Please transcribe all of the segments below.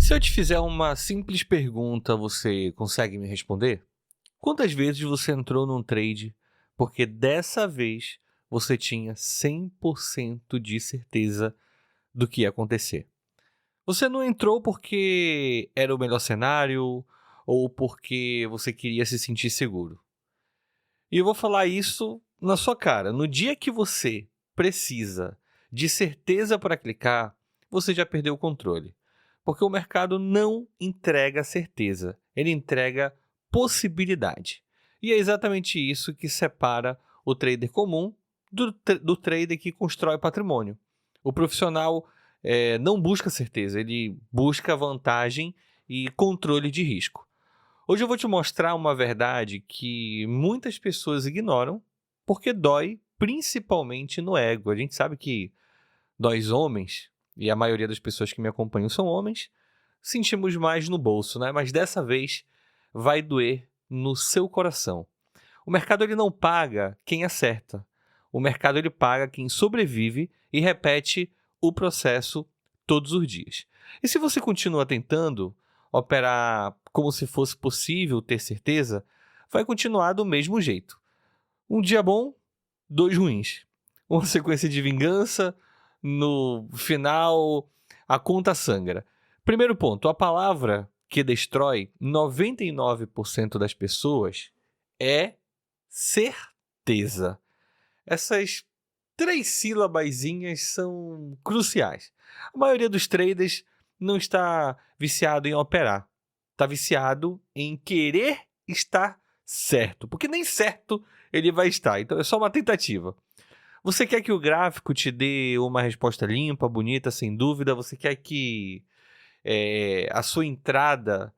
Se eu te fizer uma simples pergunta, você consegue me responder? Quantas vezes você entrou num trade porque dessa vez você tinha 100% de certeza do que ia acontecer? Você não entrou porque era o melhor cenário ou porque você queria se sentir seguro. E eu vou falar isso na sua cara. No dia que você precisa de certeza para clicar, você já perdeu o controle. Porque o mercado não entrega certeza, ele entrega possibilidade. E é exatamente isso que separa o trader comum do trader que constrói patrimônio. O profissional não busca certeza, ele busca vantagem e controle de risco. Hoje eu vou te mostrar uma verdade que muitas pessoas ignoram porque dói principalmente no ego. A gente sabe que nós homens, e a maioria das pessoas que me acompanham são homens, sentimos mais no bolso, né? Mas dessa vez vai doer no seu coração. O mercado ele não paga quem acerta. O mercado ele paga quem sobrevive e repete o processo todos os dias. E se você continua tentando operar como se fosse possível ter certeza, vai continuar do mesmo jeito. Um dia bom, dois ruins. Uma sequência de vingança, no final a conta sangra. Primeiro ponto, a palavra que destrói 99% das pessoas é certeza. Essas três sílabazinhas são cruciais. A maioria dos traders não está viciado em operar. Está viciado em querer estar certo. Porque nem certo ele vai estar. Então é só uma tentativa. Você quer que o gráfico te dê uma resposta limpa, bonita, sem dúvida? Você quer que a sua entrada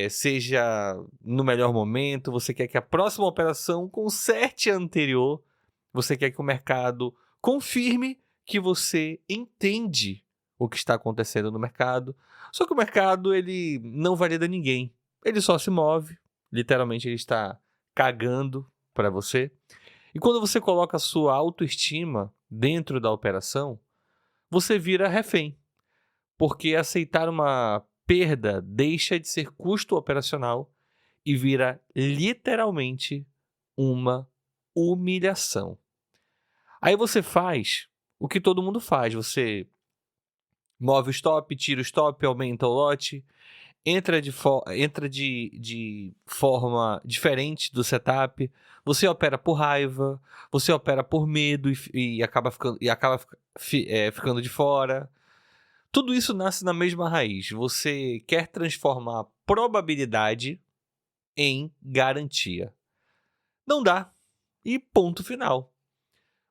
seja no melhor momento? Você quer que a próxima operação conserte a anterior? Você quer que o mercado confirme que você entende o que está acontecendo no mercado? Só que o mercado ele não valida ninguém. Ele só se move. Literalmente ele está cagando para você. E quando você coloca a sua autoestima dentro da operação, você vira refém. Porque aceitar uma perda deixa de ser custo operacional e vira literalmente uma humilhação. Aí você faz o que todo mundo faz, você move o stop, tira o stop, aumenta o lote, entra de forma diferente do setup, você opera por raiva, você opera por medo e acaba ficando de fora. Tudo isso nasce na mesma raiz. Você quer transformar probabilidade em garantia. Não dá. E ponto final.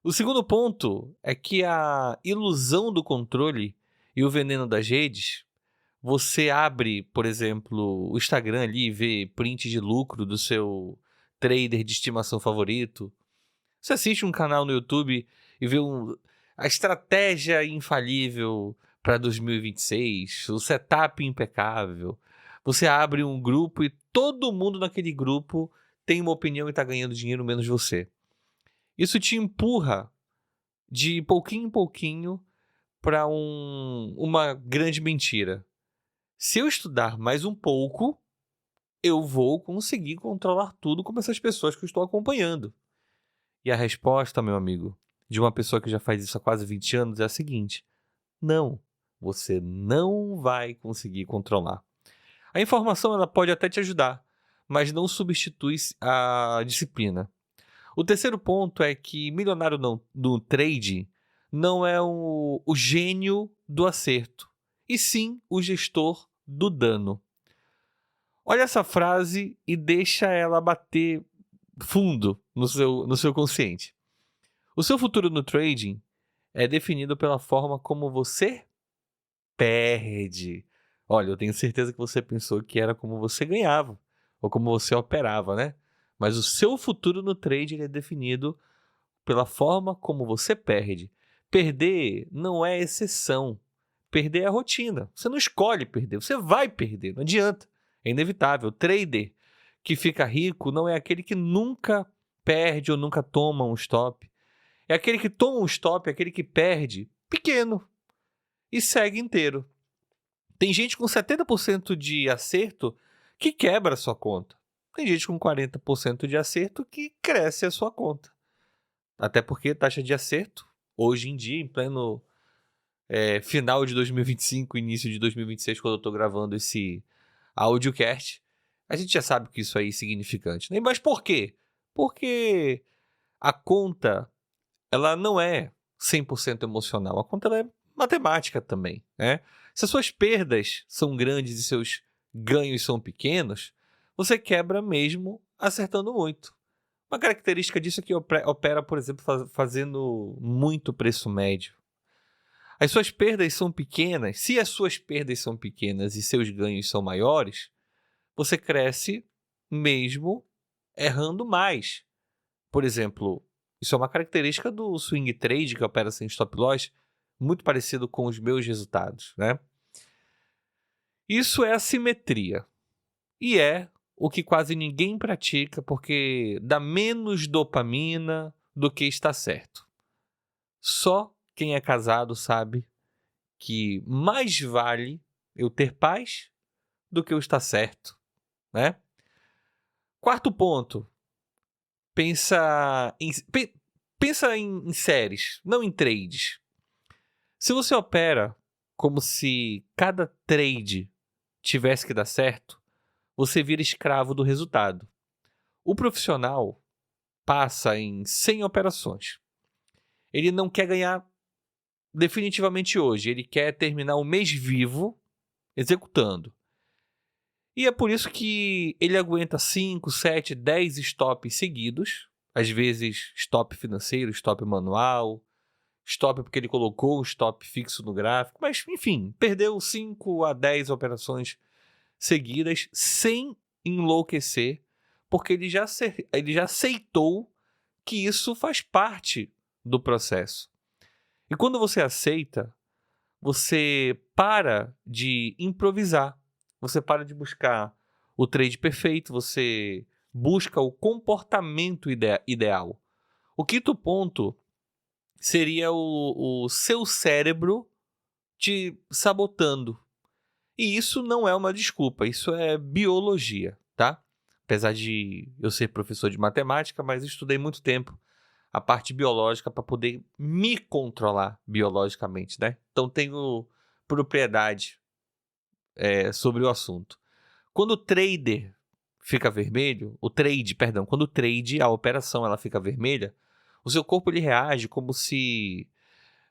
O segundo ponto é que a ilusão do controle e o veneno das redes, você abre, por exemplo, o Instagram ali e vê print de lucro do seu trader de estimação favorito. Você assiste um canal no YouTube e vê a estratégia infalível para 2026, o setup impecável. Você abre um grupo e todo mundo naquele grupo tem uma opinião e está ganhando dinheiro menos você. Isso te empurra de pouquinho em pouquinho para uma grande mentira. Se eu estudar mais um pouco, eu vou conseguir controlar tudo como essas pessoas que eu estou acompanhando. E a resposta, meu amigo, de uma pessoa que já faz isso há quase 20 anos é a seguinte: não, você não vai conseguir controlar. A informação ela pode até te ajudar, mas não substitui a disciplina. O terceiro ponto é que milionário no trade não é o gênio do acerto, e sim o gestor do dano. Olha essa frase e deixa ela bater fundo no seu consciente. O seu futuro no trading é definido pela forma como você perde. Olha, eu tenho certeza que você pensou que era como você ganhava ou como você operava, né? Mas o seu futuro no trading é definido pela forma como você perde. Perder não é exceção. Perder é a rotina. Você não escolhe perder, você vai perder, não adianta. É inevitável. O trader que fica rico não é aquele que nunca perde ou nunca toma um stop. É aquele que toma um stop, é aquele que perde pequeno e segue inteiro. Tem gente com 70% de acerto que quebra a sua conta. Tem gente com 40% de acerto que cresce a sua conta. Até porque taxa de acerto, hoje em dia, em pleno final de 2025, início de 2026, quando eu estou gravando esse audiocast, a gente já sabe que isso aí é significante, né? Mas por quê? Porque a conta, ela não é 100% emocional. A conta ela é matemática também, né? Se as suas perdas são grandes e seus ganhos são pequenos, você quebra mesmo acertando muito. Uma característica disso é que opera, por exemplo, fazendo muito preço médio. As suas perdas são pequenas. Se as suas perdas são pequenas e seus ganhos são maiores, você cresce mesmo errando mais. Por exemplo, isso é uma característica do swing trade, que opera sem stop loss, muito parecido com os meus resultados, né? Isso é assimetria. E é o que quase ninguém pratica, porque dá menos dopamina do que está certo. Só quem é casado sabe que mais vale eu ter paz do que eu estar certo, né? Quarto ponto, pensa em séries, não em trades. Se você opera como se cada trade tivesse que dar certo, você vira escravo do resultado. O profissional passa em 100 operações. Ele não quer ganhar definitivamente hoje, ele quer terminar o mês vivo executando. E é por isso que ele aguenta 5, 7, 10 stops seguidos, às vezes stop financeiro, stop manual, stop porque ele colocou um stop fixo no gráfico, mas enfim, perdeu 5 a 10 operações seguidas sem enlouquecer, porque ele já aceitou que isso faz parte do processo. E quando você aceita, você para de improvisar, você para de buscar o trade perfeito, você busca o comportamento ideal. O quinto ponto seria o seu cérebro te sabotando. E isso não é uma desculpa, isso é biologia, tá? Apesar de eu ser professor de matemática, mas estudei muito tempo a parte biológica para poder me controlar biologicamente, né? Então tenho propriedade sobre o assunto. Quando o trader fica vermelho, quando o trade, a operação, ela fica vermelha, o seu corpo ele reage como se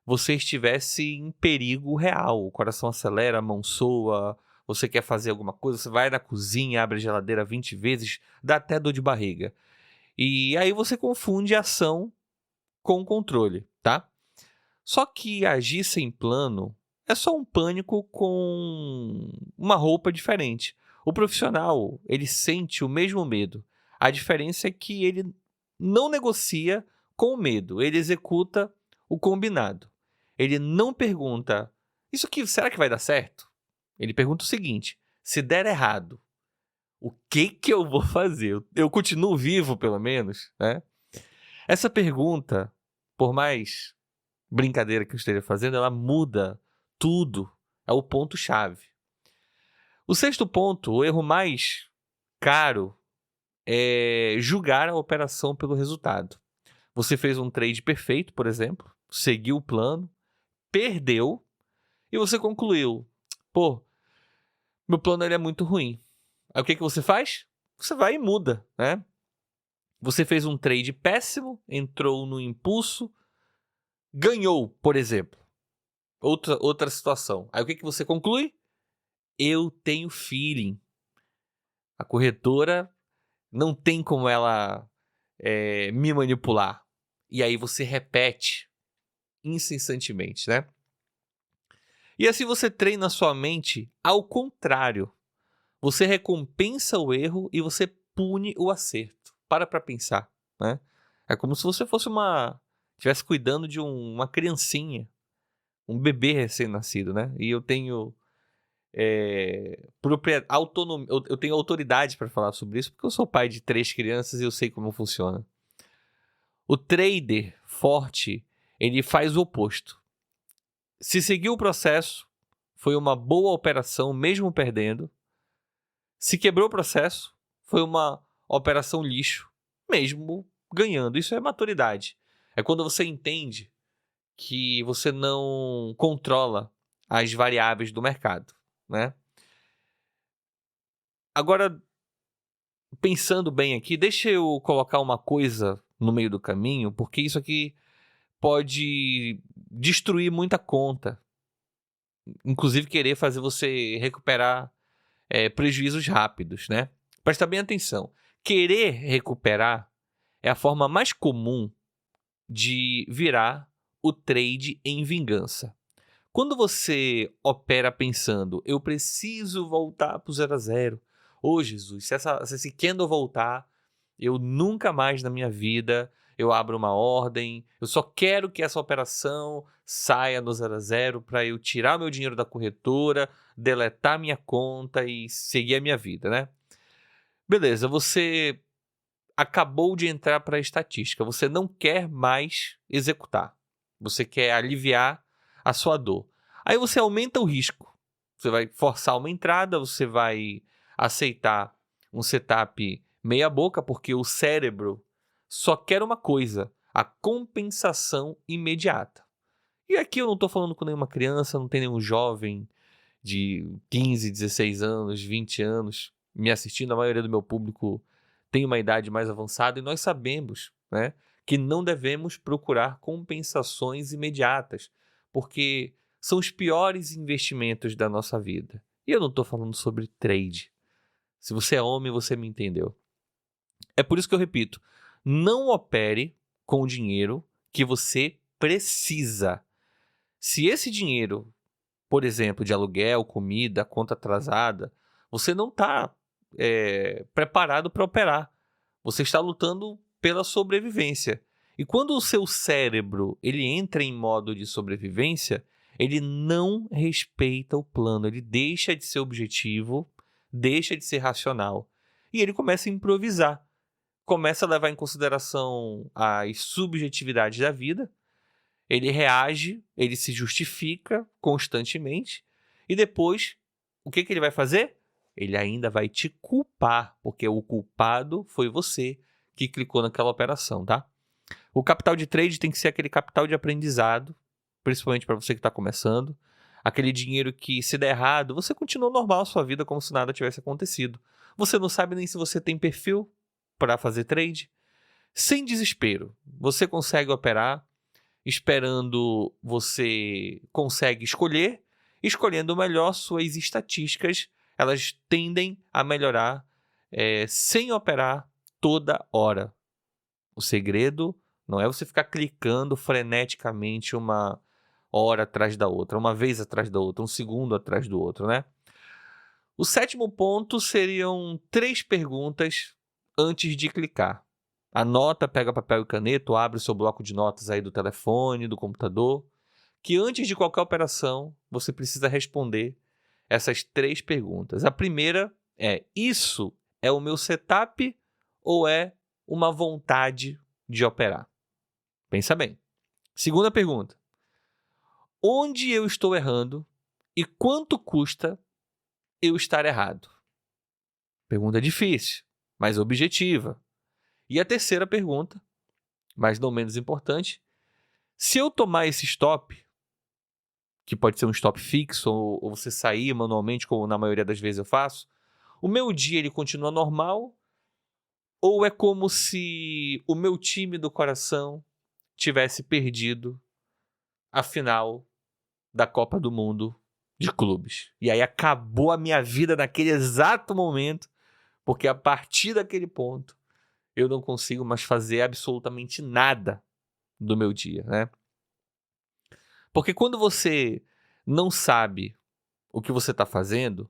você estivesse em perigo real. O coração acelera, a mão soa, você quer fazer alguma coisa, você vai na cozinha, abre a geladeira 20 vezes, dá até dor de barriga. E aí você confunde ação com controle, tá? Só que agir sem plano é só um pânico com uma roupa diferente. O profissional, ele sente o mesmo medo. A diferença é que ele não negocia com o medo, ele executa o combinado. Ele não pergunta, isso aqui, será que vai dar certo? Ele pergunta o seguinte, se der errado, o que eu vou fazer? Eu continuo vivo, pelo menos, né? Essa pergunta, por mais brincadeira que eu esteja fazendo, ela muda tudo. É o ponto-chave. O sexto ponto, o erro mais caro, é julgar a operação pelo resultado. Você fez um trade perfeito, por exemplo, seguiu o plano, perdeu e você concluiu, pô, meu plano ele é muito ruim. Aí o que você faz? Você vai e muda, né? Você fez um trade péssimo, entrou no impulso, ganhou, por exemplo. Outra situação. Aí o que você conclui? Eu tenho feeling. A corretora não tem como ela me manipular. E aí você repete incessantemente, né? E assim você treina a sua mente ao contrário. Você recompensa o erro e você pune o acerto. Para pensar, né? É como se você fosse estivesse cuidando de uma criancinha, um bebê recém-nascido, né? E eu tenho autonomia, eu tenho autoridade para falar sobre isso, porque eu sou pai de 3 crianças e eu sei como funciona. O trader forte, ele faz o oposto. Se seguir o processo, foi uma boa operação mesmo perdendo. Se quebrou o processo, foi uma operação lixo mesmo ganhando. Isso é maturidade. É quando você entende que você não controla as variáveis do mercado, né? Agora, pensando bem aqui, deixa eu colocar uma coisa no meio do caminho, porque isso aqui pode destruir muita conta, inclusive querer fazer você recuperar prejuízos rápidos, né? Presta bem atenção. Querer recuperar é a forma mais comum de virar o trade em vingança. Quando você opera pensando, eu preciso voltar para o 0 a 0. Ô Jesus, se esse candle voltar, eu nunca mais na minha vida eu abro uma ordem, eu só quero que essa operação saia no 0 a 0 para eu tirar meu dinheiro da corretora, deletar minha conta e seguir a minha vida, né? Beleza, você acabou de entrar para a estatística, você não quer mais executar, você quer aliviar a sua dor. Aí você aumenta o risco, você vai forçar uma entrada, você vai aceitar um setup meia boca, porque o cérebro só quer uma coisa, a compensação imediata. E aqui eu não estou falando com nenhuma criança, não tem nenhum jovem de 15, 16 anos, 20 anos me assistindo, a maioria do meu público tem uma idade mais avançada e nós sabemos, né, que não devemos procurar compensações imediatas, porque são os piores investimentos da nossa vida. E eu não estou falando sobre trade. Se você é homem, você me entendeu. É por isso que eu repito, não opere com o dinheiro que você precisa. Se esse dinheiro, por exemplo, de aluguel, comida, conta atrasada, você não está preparado para operar. Você está lutando pela sobrevivência. E quando o seu cérebro ele entra em modo de sobrevivência, ele não respeita o plano, ele deixa de ser objetivo, deixa de ser racional. E ele começa a improvisar, começa a levar em consideração as subjetividades da vida, ele reage, ele se justifica constantemente, e depois, o que ele vai fazer? Ele ainda vai te culpar, porque o culpado foi você que clicou naquela operação, tá? O capital de trade tem que ser aquele capital de aprendizado, principalmente para você que está começando. Aquele dinheiro que, se der errado, você continua normal a sua vida como se nada tivesse acontecido. Você não sabe nem se você tem perfil para fazer trade. Sem desespero, você consegue operar. Esperando, você consegue escolher. Escolhendo melhor, suas estatísticas elas tendem a melhorar sem operar toda hora. O segredo não é você ficar clicando freneticamente uma hora atrás da outra, uma vez atrás da outra, um segundo atrás do outro, né? O sétimo ponto seriam 3 perguntas antes de clicar. Anota, pega papel e caneta, ou abre o seu bloco de notas aí do telefone, do computador, que antes de qualquer operação, você precisa responder essas 3 perguntas. A primeira é: isso é o meu setup ou é uma vontade de operar? Pensa bem. Segunda pergunta: onde eu estou errando e quanto custa eu estar errado? Pergunta difícil, mas objetiva. E a terceira pergunta, mas não menos importante: se eu tomar esse stop, que pode ser um stop fixo ou você sair manualmente, como na maioria das vezes eu faço, o meu dia ele continua normal ou é como se o meu time do coração tivesse perdido a final da Copa do Mundo de clubes? E aí acabou a minha vida naquele exato momento, porque a partir daquele ponto eu não consigo mais fazer absolutamente nada do meu dia, né? Porque quando você não sabe o que você está fazendo,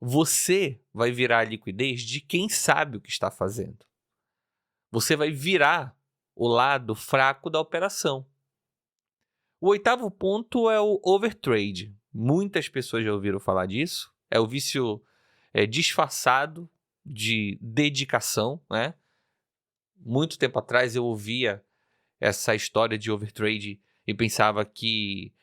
você vai virar a liquidez de quem sabe o que está fazendo. Você vai virar o lado fraco da operação. O oitavo ponto é o overtrade. Muitas pessoas já ouviram falar disso. É o vício disfarçado de dedicação, né? Muito tempo atrás eu ouvia essa história de overtrade e pensava que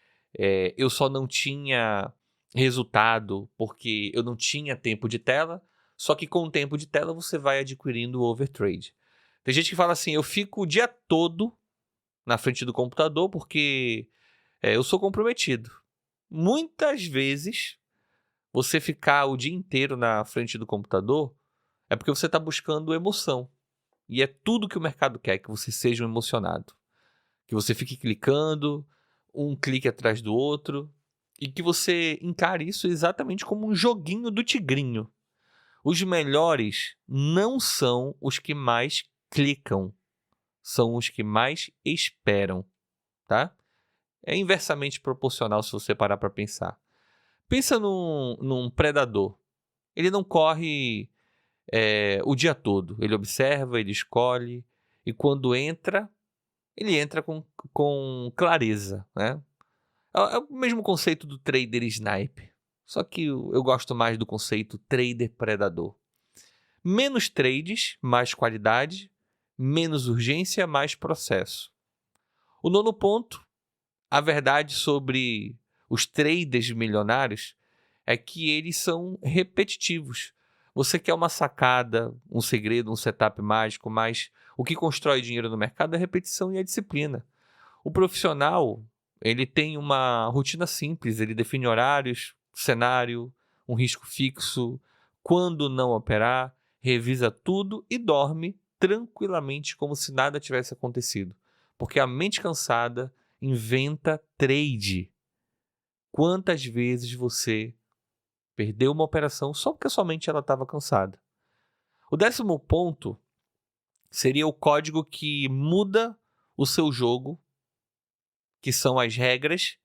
eu só não tinha resultado porque eu não tinha tempo de tela, só que com o tempo de tela você vai adquirindo o overtrade. Tem gente que fala assim, eu fico o dia todo na frente do computador porque eu sou comprometido. Muitas vezes, você ficar o dia inteiro na frente do computador é porque você está buscando emoção. E é tudo que o mercado quer, que você seja um emocionado. Que você fique clicando, um clique atrás do outro, e que você encare isso exatamente como um joguinho do tigrinho. Os melhores não são os que mais clicam, são os que mais esperam, tá? É inversamente proporcional se você parar para pensar. Pensa num predador. Ele não corre o dia todo. Ele observa, ele escolhe, e quando entra, ele entra com clareza, né? É o mesmo conceito do trader sniper. Só que eu gosto mais do conceito trader predador. Menos trades, mais qualidade. Menos urgência, mais processo. O nono ponto, a verdade sobre os traders milionários é que eles são repetitivos. Você quer uma sacada, um segredo, um setup mágico, mas o que constrói dinheiro no mercado é a repetição e a disciplina. O profissional, ele tem uma rotina simples, ele define horários, cenário, um risco fixo, quando não operar, revisa tudo e dorme tranquilamente como se nada tivesse acontecido. Porque a mente cansada inventa trade. Quantas vezes você perdeu uma operação só porque a sua mente estava cansada? O 10º ponto seria o código que muda o seu jogo, que são as regras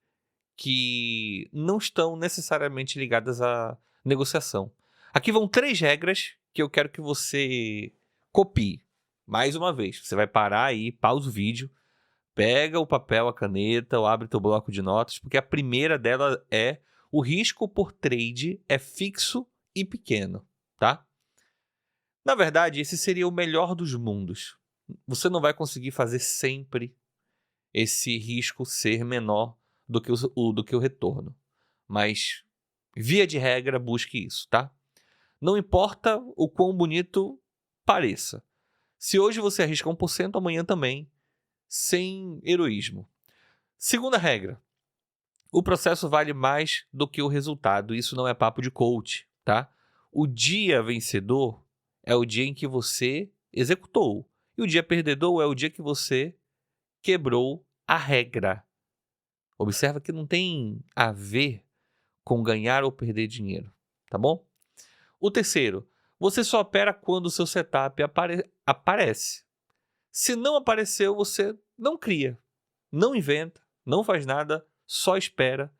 que não estão necessariamente ligadas à negociação. Aqui vão 3 regras que eu quero que você copie. Mais uma vez, você vai parar aí, pausa o vídeo, pega o papel, a caneta ou abre teu bloco de notas, porque a primeira dela é: o risco por trade é fixo e pequeno, tá? Na verdade, esse seria o melhor dos mundos. Você não vai conseguir fazer sempre esse risco ser menor do que o retorno. Mas, via de regra, busque isso, tá? Não importa o quão bonito pareça. Se hoje você arrisca 1%, amanhã também, sem heroísmo. Segunda regra: o processo vale mais do que o resultado. Isso não é papo de coach, tá? O dia vencedor é o dia em que você executou. E o dia perdedor é o dia que você quebrou a regra. Observa que não tem a ver com ganhar ou perder dinheiro, tá bom? O terceiro: você só opera quando o seu setup aparece. Se não apareceu, você não cria, não inventa, não faz nada, só espera.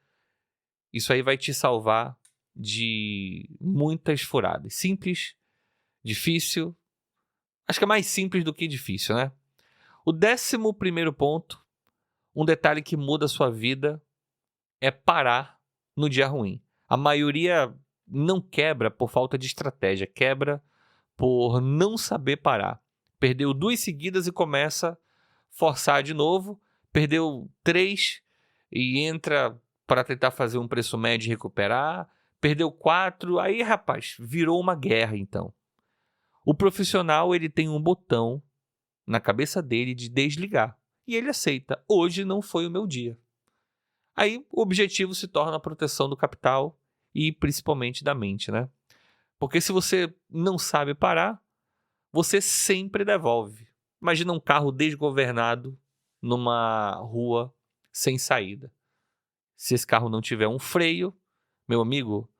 Isso aí vai te salvar de muitas furadas. Simples, difícil. Acho que é mais simples do que difícil, né? O 11º ponto, um detalhe que muda a sua vida, é parar no dia ruim. A maioria não quebra por falta de estratégia, quebra por não saber parar. Perdeu 2 seguidas e começa a forçar de novo, perdeu 3 e entra para tentar fazer um preço médio e recuperar, perdeu 4, aí rapaz, virou uma guerra então. O profissional, ele tem um botão na cabeça dele de desligar e ele aceita: hoje não foi o meu dia. Aí o objetivo se torna a proteção do capital e principalmente da mente, né? Porque se você não sabe parar, você sempre devolve. Imagina um carro desgovernado numa rua sem saída. Se esse carro não tiver um freio, meu amigo,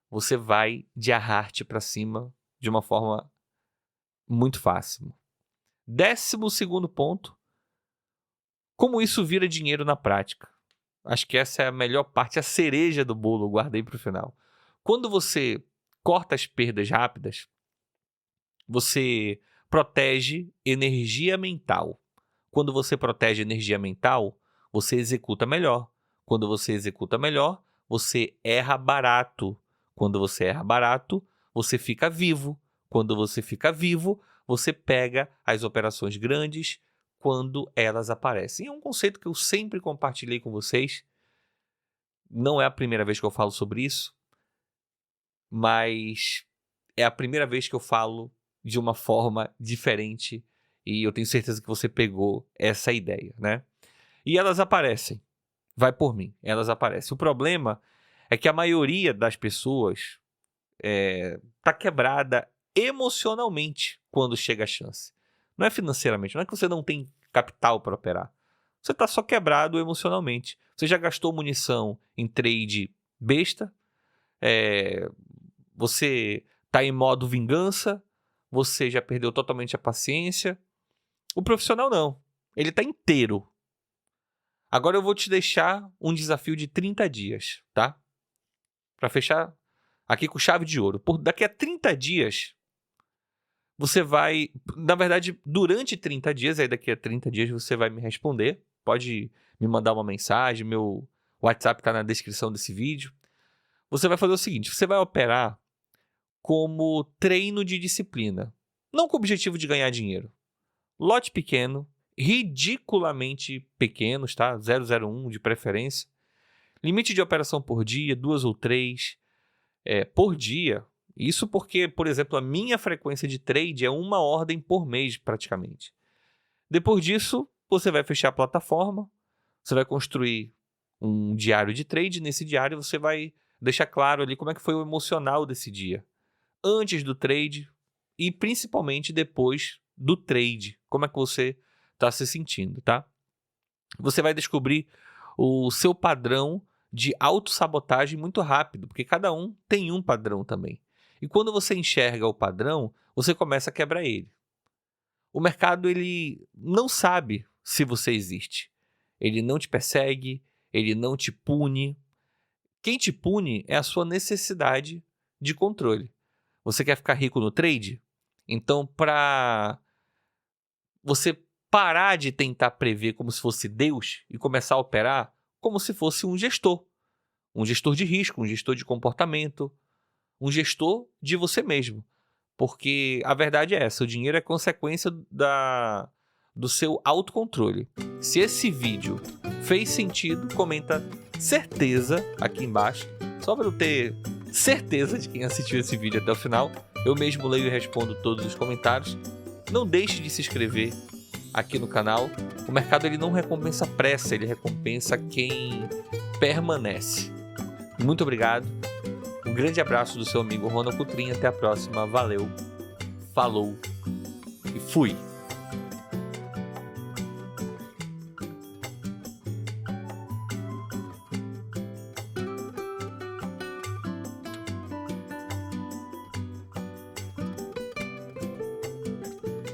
você vai de arraste para cima de uma forma muito fácil. 12º ponto: como isso vira dinheiro na prática. Acho que essa é a melhor parte, a cereja do bolo, eu guardei para o final. Quando você corta as perdas rápidas, você protege energia mental. Quando você protege energia mental, você executa melhor. Quando você executa melhor, você erra barato. Quando você erra barato, você fica vivo. Quando você fica vivo, você pega as operações grandes quando elas aparecem. É um conceito que eu sempre compartilhei com vocês, Não é a primeira vez que eu falo sobre isso, mas é a primeira vez que eu falo de uma forma diferente e eu tenho certeza que você pegou essa ideia, né? E elas aparecem. Vai por mim, elas aparecem. O problema é que a maioria das pessoas tá quebrada emocionalmente quando chega a chance. Não é financeiramente, não é que você não tem capital para operar. Você tá só quebrado emocionalmente. Você já gastou munição em trade besta, você tá em modo vingança, você já perdeu totalmente a paciência. O profissional não, ele tá inteiro. Agora eu vou te deixar um desafio de 30 dias, tá? Para fechar aqui com chave de ouro. Daqui a 30 dias, você vai... Na verdade, durante 30 dias, aí daqui a 30 dias você vai me responder. Pode me mandar uma mensagem, meu WhatsApp está na descrição desse vídeo. Você vai fazer o seguinte, você vai operar como treino de disciplina. Não com o objetivo de ganhar dinheiro. Lote pequeno, ridiculamente pequenos, tá? 001 de preferência. Limite de operação por dia, 2 ou 3 por dia. Isso porque, por exemplo, a minha frequência de trade é 1 ordem por mês, praticamente. Depois disso, você vai fechar a plataforma, você vai construir um diário de trade. Nesse diário, você vai deixar claro ali como é que foi o emocional desse dia. Antes do trade e principalmente depois do trade. Como é que você está se sentindo, tá? Você vai descobrir o seu padrão de autossabotagem muito rápido, porque cada um tem um padrão também. E quando você enxerga o padrão, você começa a quebrar ele. O mercado, ele não sabe se você existe. Ele não te persegue, ele não te pune. Quem te pune é a sua necessidade de controle. Você quer ficar rico no trade? Então, para você parar de tentar prever como se fosse Deus e começar a operar como se fosse um gestor de risco, um gestor de comportamento, um gestor de você mesmo. Porque a verdade é essa, o dinheiro é consequência do seu autocontrole. Se esse vídeo fez sentido, comenta certeza aqui embaixo, só para eu ter certeza de quem assistiu esse vídeo até o final. Eu mesmo leio e respondo todos os comentários. Não deixe de se inscrever aqui no canal. O mercado, ele não recompensa pressa, ele recompensa quem permanece. Muito obrigado. Um grande abraço do seu amigo Ronald Coutrinho. Até a próxima. Valeu. Falou. E fui.